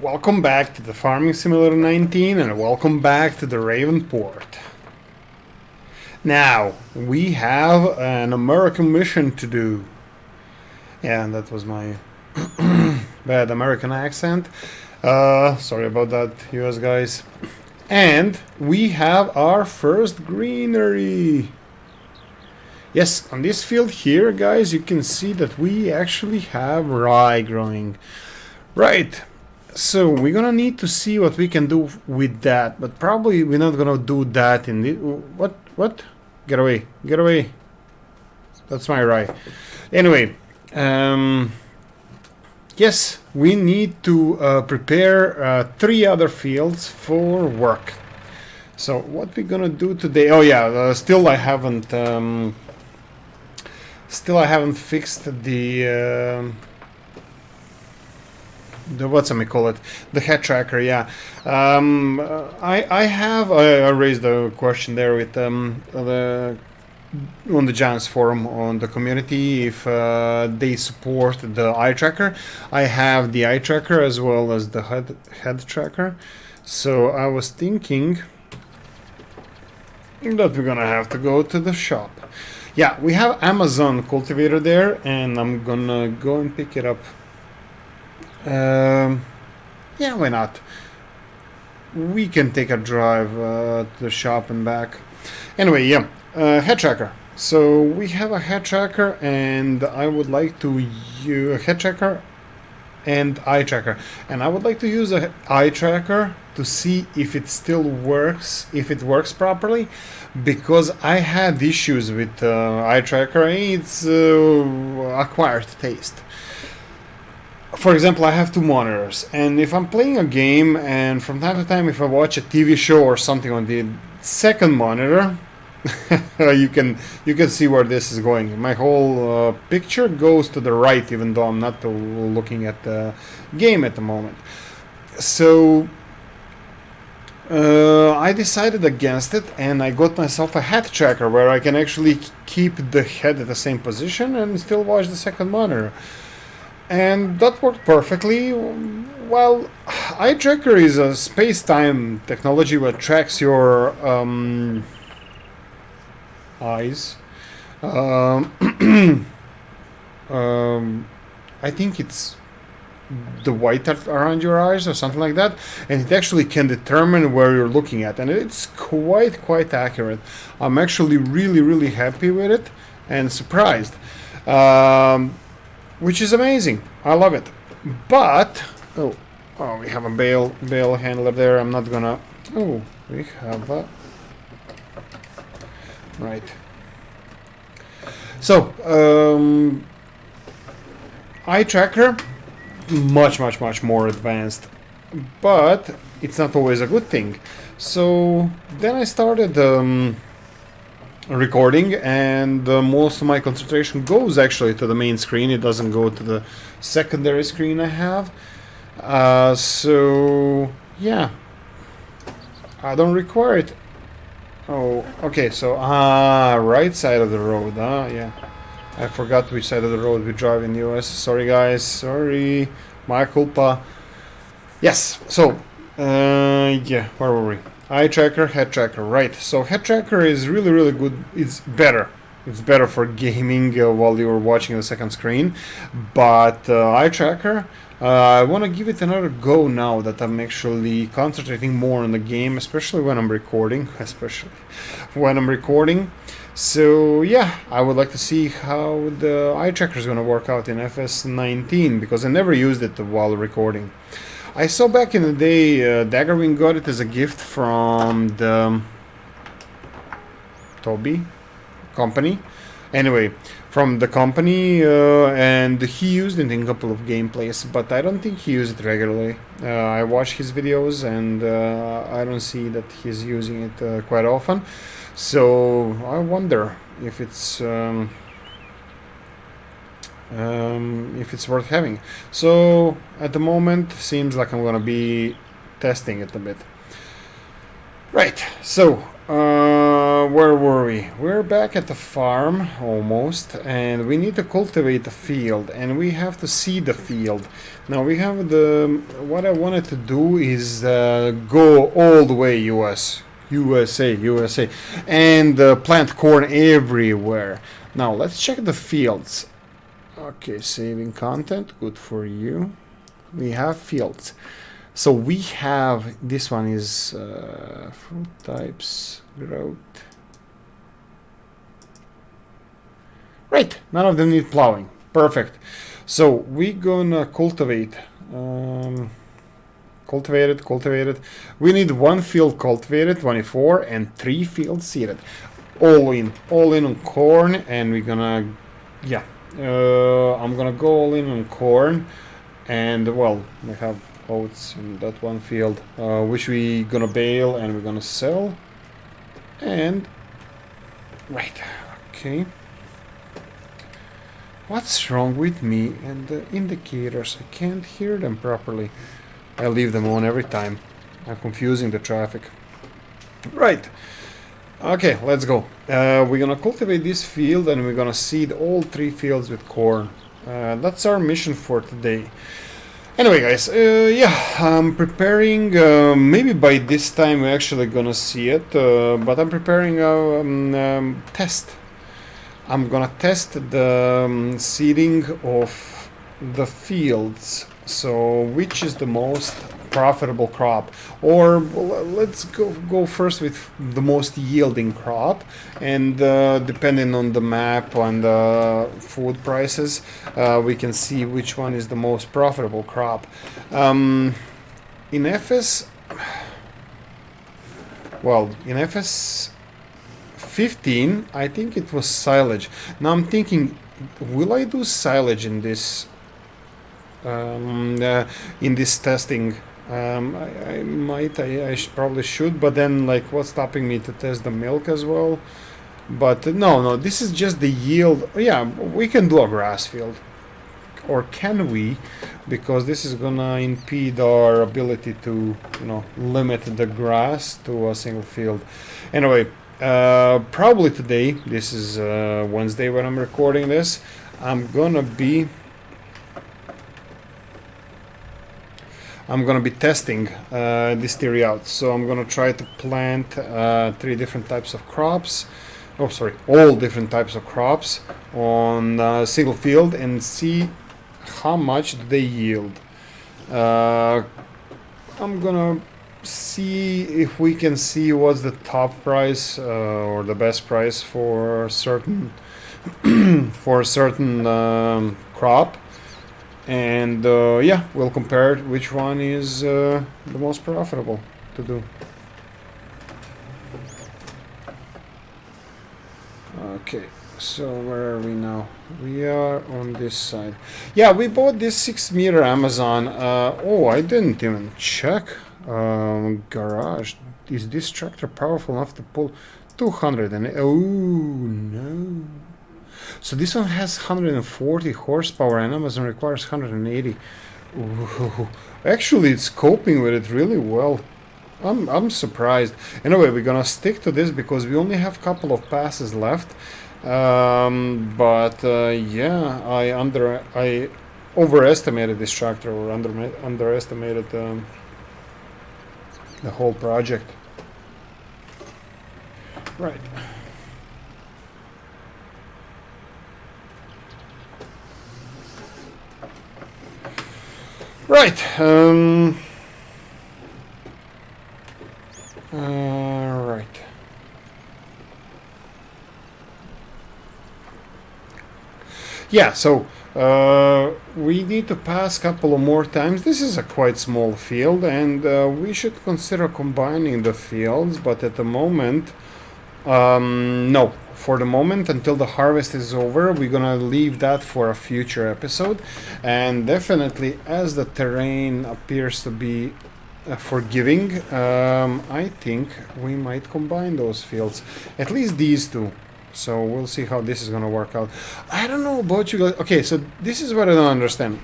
Welcome back to the Farming Simulator 19 and welcome back to the Ravenport. Now, we have an American mission to do. Yeah, that was my bad American accent. Sorry about that, US guys. And we have our first greenery. Yes, on this field here, guys, you can see that we actually have rye growing. Right. So we're gonna need to see what we can do with that, but probably we're not gonna do that in the what? Get away! Get away! That's my rye. Anyway, yes, we need to prepare 3 other fields for work. So what we're gonna do today? Oh yeah, still I haven't fixed the what's I call it, the head tracker. Yeah, I raised a question there with on the Giants forum on the community if they support the eye tracker. I have the eye tracker as well as the head tracker, so I was thinking that we're gonna have to go to the shop. Yeah, we have Amazon cultivator there, and I'm gonna go and pick it up. Yeah, why not? We can take a drive to the shop and back. Anyway, yeah, head tracker. So we have a head tracker, and I would like to use a head tracker and eye tracker. And I would like to use a eye tracker to see if it still works, if it works properly, because I had issues with eye tracker. It's acquired taste. For example, I have 2 monitors, and if I'm playing a game and from time to time if I watch a TV show or something on the second monitor, you can see where this is going. My whole picture goes to the right, even though I'm not looking at the game at the moment. So I decided against it, and I got myself a head tracker where I can actually keep the head at the same position and still watch the second monitor. And that worked perfectly. Well, eye tracker is a space-time technology that tracks your eyes. I think it's the white around your eyes or something like that, and it actually can determine where you're looking at, and it's quite accurate. I'm actually really happy with it and surprised. Which is amazing. I love it. But oh, we have a bale handler there. I'm not gonna. Oh, we have a right. So eye tracker, much more advanced, but it's not always a good thing. So then I started recording, and most of my concentration goes actually to the main screen. It doesn't go to the secondary screen I have. So yeah, I don't require it. Oh, okay, so right side of the road. Yeah, I forgot which side of the road we drive in the US. Sorry guys, sorry, my culpa. Yes, so yeah, where were we? Eye tracker, head tracker, right. So head tracker is really good. It's better. It's better for gaming while you're watching the second screen. But eye tracker, I want to give it another go now that I'm actually concentrating more on the game, especially when I'm recording. So yeah, I would like to see how the eye tracker is going to work out in FS19, because I never used it while recording. I saw back in the day, Daggerwing got it as a gift from the Toby company. Anyway, from the company, and he used it in a couple of gameplays, but I don't think he used it regularly. I watch his videos, and I don't see that he's using it quite often. So I wonder if it's worth having. So at the moment seems like I'm gonna be testing it a bit. Right, so where were we? We're back at the farm almost, and we need to cultivate the field, and we have to seed the field. Now we have what I wanted to do is go all the way USA, and plant corn everywhere. Now let's check the fields. Okay, saving content, good for you. We have fields. So we have, this one is fruit types, growth. Right, none of them need plowing. Perfect. So we're gonna cultivate. Cultivated. We need one field cultivated, 24, and 3 fields seeded. All in on corn, and we're gonna, yeah. I'm gonna go all in on corn, and well, we have oats in that one field, which we gonna bale and we're gonna sell. And right, okay. What's wrong with me and the indicators? I can't hear them properly. I leave them on every time. I'm confusing the traffic. Right. Okay, let's go. We're gonna cultivate this field and we're gonna seed all 3 fields with corn. That's our mission for today. Anyway, guys, yeah, I'm preparing, maybe by this time we're actually gonna see it, but I'm preparing a test. I'm gonna test the seeding of the fields, so which is the most profitable crop, or let's go first with the most yielding crop, and depending on the map and the food prices, we can see which one is the most profitable crop. In FS, well, in FS 15, I think it was silage. Now I'm thinking, will I do silage in this testing? I might, I probably should, but then like what's stopping me to test the milk as well? But no, this is just the yield. Yeah, we can do a grass field, or can we? Because this is gonna impede our ability to, limit the grass to a single field. Anyway, probably today, this is Wednesday when I'm recording this, I'm gonna be testing this theory out. So I'm gonna try to plant 3 different types of crops. Oh, sorry, all different types of crops on a single field and see how much they yield. I'm gonna see if we can see what's the top price or the best price for a certain crop. And yeah, we'll compare which one is the most profitable to do. Okay, so where are we now? We are on this side. Yeah, we bought this 6-meter Amazon. Oh, I didn't even check. Garage. Is this tractor powerful enough to pull 200? And oh no. So this one has 140 horsepower and Amazon requires 180. Ooh. Actually, it's coping with it really well. I'm surprised. Anyway, we're gonna stick to this because we only have a couple of passes left. But yeah, I overestimated this tractor, or underestimated the whole project. Right. Right. Right. Yeah, so we need to pass a couple of more times. This is a quite small field, and we should consider combining the fields, but at the moment, no. For the moment, until the harvest is over, we're gonna leave that for a future episode. And definitely, as the terrain appears to be forgiving, I think we might combine those fields. At least these two. So we'll see how this is gonna work out. I don't know about you guys. Okay, so this is what I don't understand.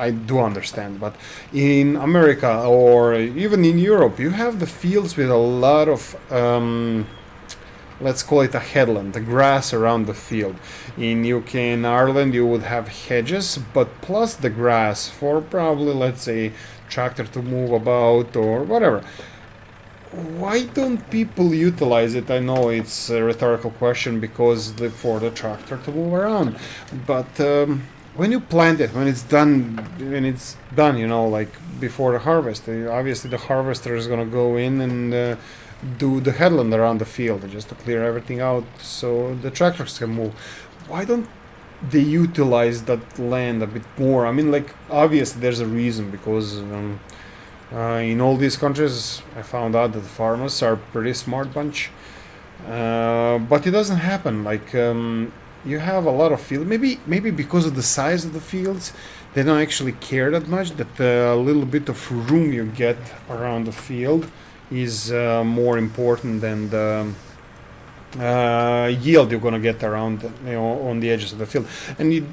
I do understand, but in America or even in Europe, you have the fields with a lot of let's call it a headland, the grass around the field. In UK and Ireland, you would have hedges, but plus the grass for probably, let's say, tractor to move about or whatever. Why don't people utilize it? I know it's a rhetorical question because for the tractor to move around, but when you plant it, when it's done, you know, like before the harvest, obviously the harvester is gonna go in and do the headland around the field just to clear everything out so the tractors can move. Why don't they utilize that land a bit more? I mean, like, obviously there's a reason, because in all these countries I found out that the farmers are a pretty smart bunch, but it doesn't happen. Like, you have a lot of field, maybe because of the size of the fields they don't actually care that much, that a little bit of room you get around the field is more important than the yield you're gonna get around, you know, on the edges of the field. And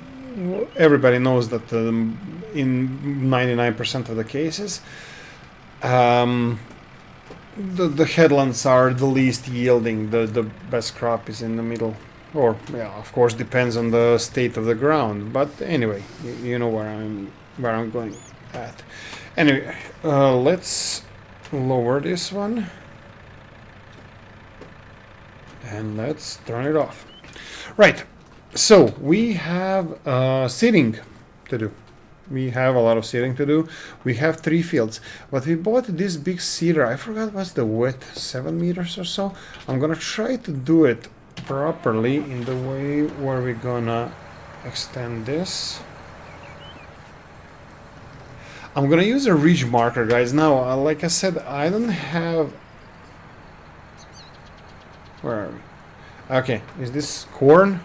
everybody knows that in 99% of the cases, the headlands are the least yielding. The best crop is in the middle, or yeah, of course depends on the state of the ground. But anyway, you know where I'm going at. Anyway, let's lower this one and let's turn it off. Right, so we have seeding to do. We have a lot of seeding to do. We have 3 fields, but we bought this big seeder. I forgot what's the width, 7 meters or so. I'm gonna try to do it properly in the way where we're gonna extend this. I'm gonna use a ridge marker, guys. Now, like I said, I don't have... Where are we? Okay, is this corn,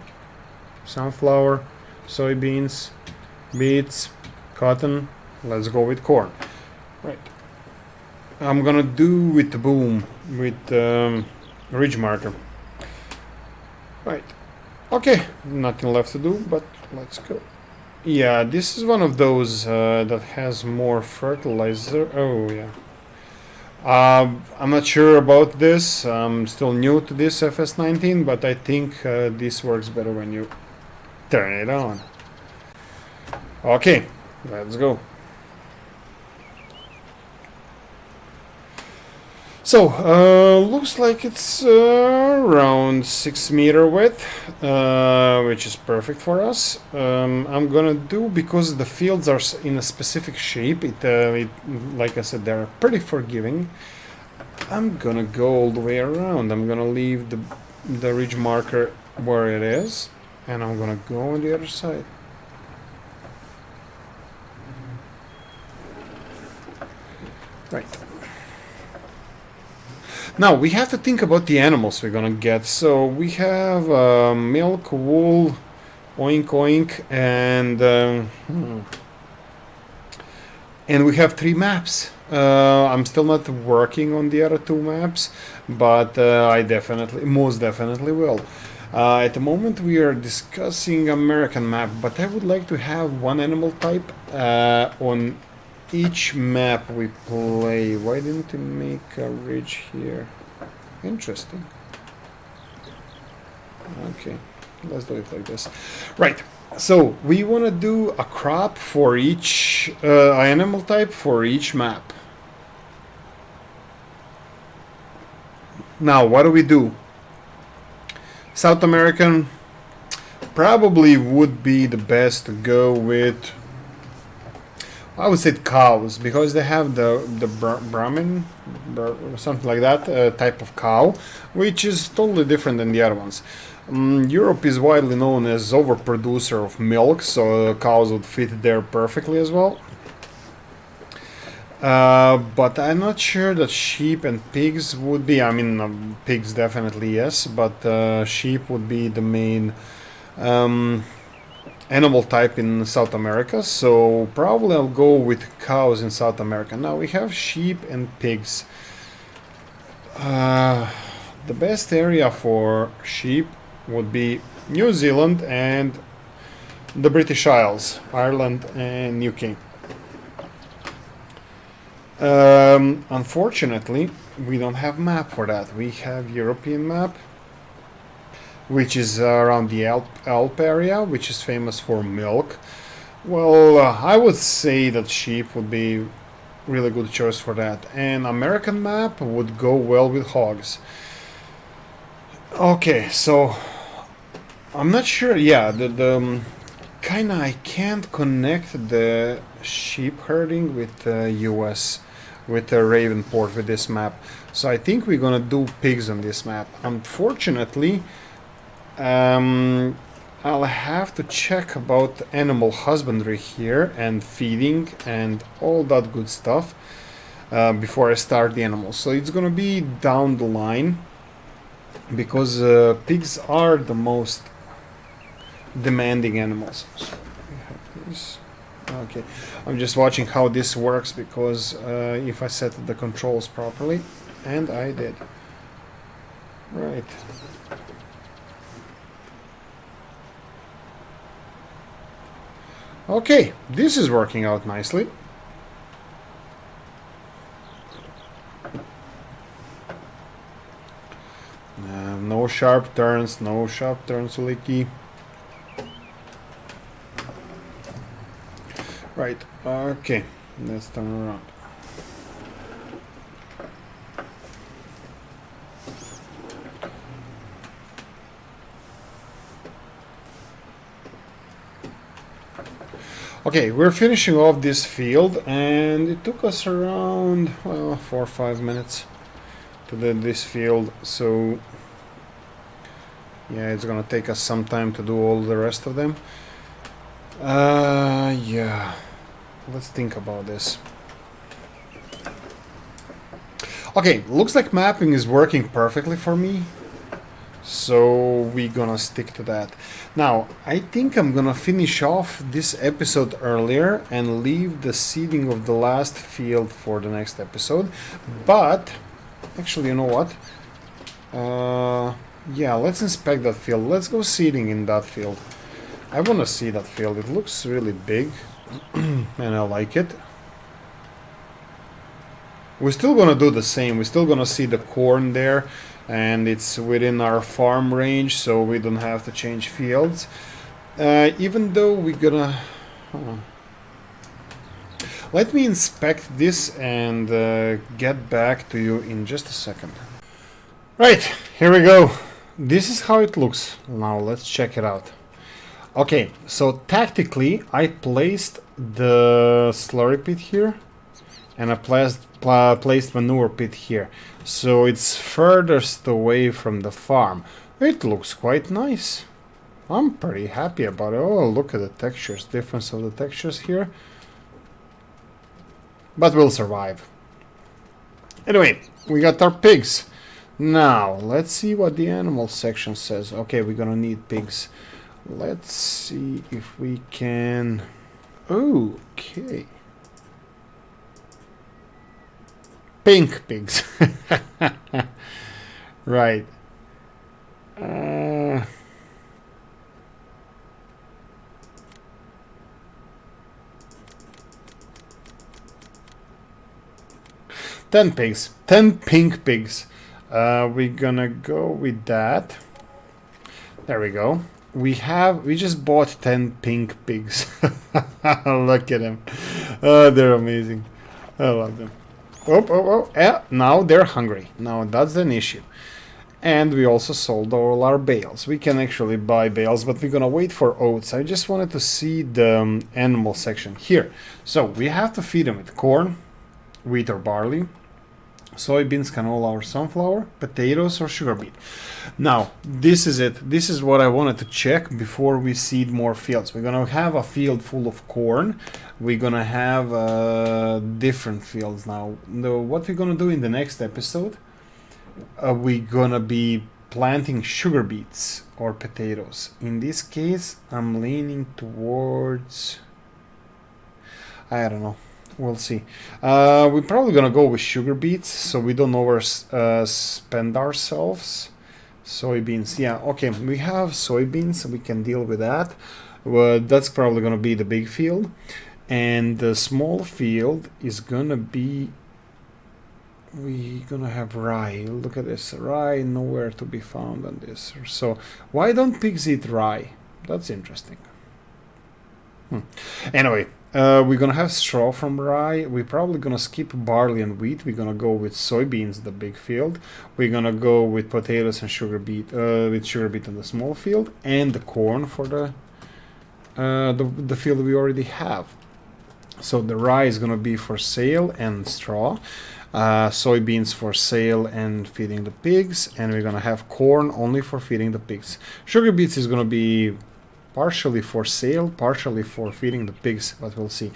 sunflower, soybeans, beets, cotton? Let's go with corn. Right. I'm gonna do with the boom, with ridge marker. Right. Okay, nothing left to do, but let's go. Yeah, this is one of those that has more fertilizer. Oh, yeah. I'm not sure about this. I'm still new to this FS19, but I think this works better when you turn it on. Okay, let's go. So, looks like it's around 6 meter width, which is perfect for us. I'm gonna do, because the fields are in a specific shape, like I said, they're pretty forgiving. I'm gonna go all the way around. I'm gonna leave the ridge marker where it is, and I'm gonna go on the other side. Right. Now, we have to think about the animals we're gonna get. So we have milk, wool, oink oink, and we have 3 maps. I'm still not working on the other 2 maps, but I most definitely will. At the moment we are discussing American map, but I would like to have 1 animal type on each map we play. Why didn't we make a ridge here? Interesting. Okay, let's do it like this. Right, so we want to do a crop for each animal type for each map. Now, what do? South American probably would be the best to go with. I would say cows, because they have the Brahmin, something like that, type of cow, which is totally different than the other ones. Europe is widely known as overproducer of milk, so cows would fit there perfectly as well. But I'm not sure that sheep and pigs would be. I mean, pigs definitely yes, but sheep would be the main animal type in South America, so probably I'll go with cows in South America. Now we have sheep and pigs. The best area for sheep would be New Zealand and the British Isles, Ireland and UK. Unfortunately, we don't have map for that. We have European map, which is around the Alp area, which is famous for milk. Well, I would say that sheep would be really good choice for that. And American map would go well with hogs. Okay, so I'm not sure. Yeah, the kinda I can't connect the sheep herding with the US, with the Ravenport with this map. So I think we're gonna do pigs on this map. Unfortunately, I'll have to check about animal husbandry here and feeding and all that good stuff before I start the animals. So it's gonna be down the line, because pigs are the most demanding animals. So we have this. Okay, I'm just watching how this works, because if I set the controls properly, and I did. Right. Okay, this is working out nicely. No sharp turns, Oolykee. Right, okay, let's turn around. Okay, we're finishing off this field, and it took us around, well, 4 or 5 minutes to do this field, so yeah, it's gonna take us some time to do all the rest of them. Yeah, let's think about this. Okay, looks like mapping is working perfectly for me, so we're gonna stick to that. Now, I think I'm gonna finish off this episode earlier and leave the seeding of the last field for the next episode. But, actually, you know what? Yeah, let's inspect that field. Let's go seeding in that field. I wanna see that field. It looks really big, and I like it. We're still gonna do the same. We're still gonna see the corn there, and it's within our farm range, so we don't have to change fields. Even though we're gonna... Let me inspect this and get back to you in just a second. Right, here we go. This is how it looks. Now let's check it out. Okay, so tactically I placed the slurry pit here, and I placed manure pit here, so it's furthest away from the farm. It looks quite nice. I'm pretty happy about it. Oh, look at the textures, difference of the textures here. But we'll survive. Anyway, we got our pigs. Now, let's see what the animal section says. Okay, we're gonna need pigs. Let's see if we can... Okay. Pink pigs. Right. 10 pigs. 10 pink pigs. We're gonna go with that. There we go. We just bought 10 pink pigs. Look at them. Oh, they're amazing. I love them. Oh. Yeah, now they're hungry. Now that's an issue. And we also sold all our bales. We can actually buy bales, but we're gonna wait for oats. I just wanted to see the animal section here. So we have to feed them with corn, wheat or barley, soybeans, canola or sunflower, potatoes or sugar beet. Now, this is it. This is what I wanted to check before we seed more fields. We're gonna have a field full of corn. We're gonna have different fields now. What we're gonna do in the next episode, we're gonna be planting sugar beets or potatoes. In this case, I'm leaning towards... I don't know. We'll see. We're probably gonna go with sugar beets, so we don't overspend ourselves. Soybeans, yeah, okay, we have soybeans, we can deal with that. Well, that's probably gonna be the big field. And the small field is gonna be, we're gonna have rye. Look at this, rye nowhere to be found on this. So why don't pigs eat rye? That's interesting. Anyway, we're gonna have straw from rye. We're probably gonna skip barley and wheat. We're gonna go with soybeans, the big field. We're gonna go with potatoes and sugar beet, with sugar beet in the small field, and the corn for the field we already have. So the rye is gonna be for sale and straw. Soybeans for sale and feeding the pigs, and we're gonna have corn only for feeding the pigs. Sugar beets is gonna be partially for sale, partially for feeding the pigs, but we'll see.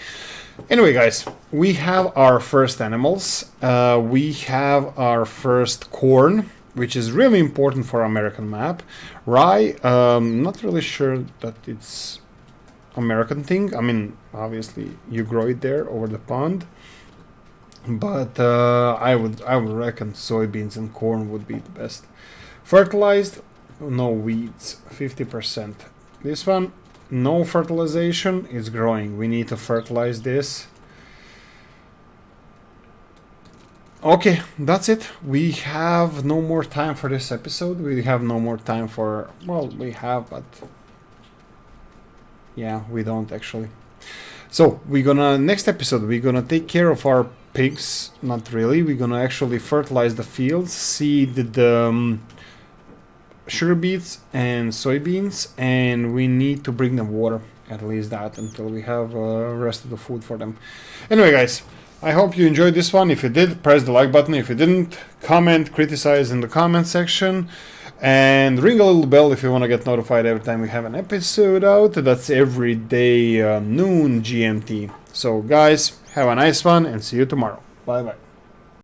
Anyway, guys, we have our first animals. We have our first corn, which is really important for our American map. Rye, not really sure that it's American thing. I mean, obviously you grow it there over the pond, but I would reckon soybeans and corn would be the best. Fertilized, no weeds, 50%. This one, no fertilization, it's growing. We need to fertilize this. Okay, that's it. We have no more time for this episode. We have no more time for, well, we have, but yeah, we don't actually. So we're gonna, next episode, we're gonna take care of our pigs. Not really, we're gonna actually fertilize the fields, seed the sugar beets and soybeans, and we need to bring them water, at least that, until we have rest of the food for them. Anyway, guys, I hope you enjoyed this one. If you did, press the like button. If you didn't, comment, criticize in the comment section, and ring a little bell if you want to get notified every time we have an episode out. That's every day noon GMT. So guys, have a nice one and see you tomorrow. Bye bye.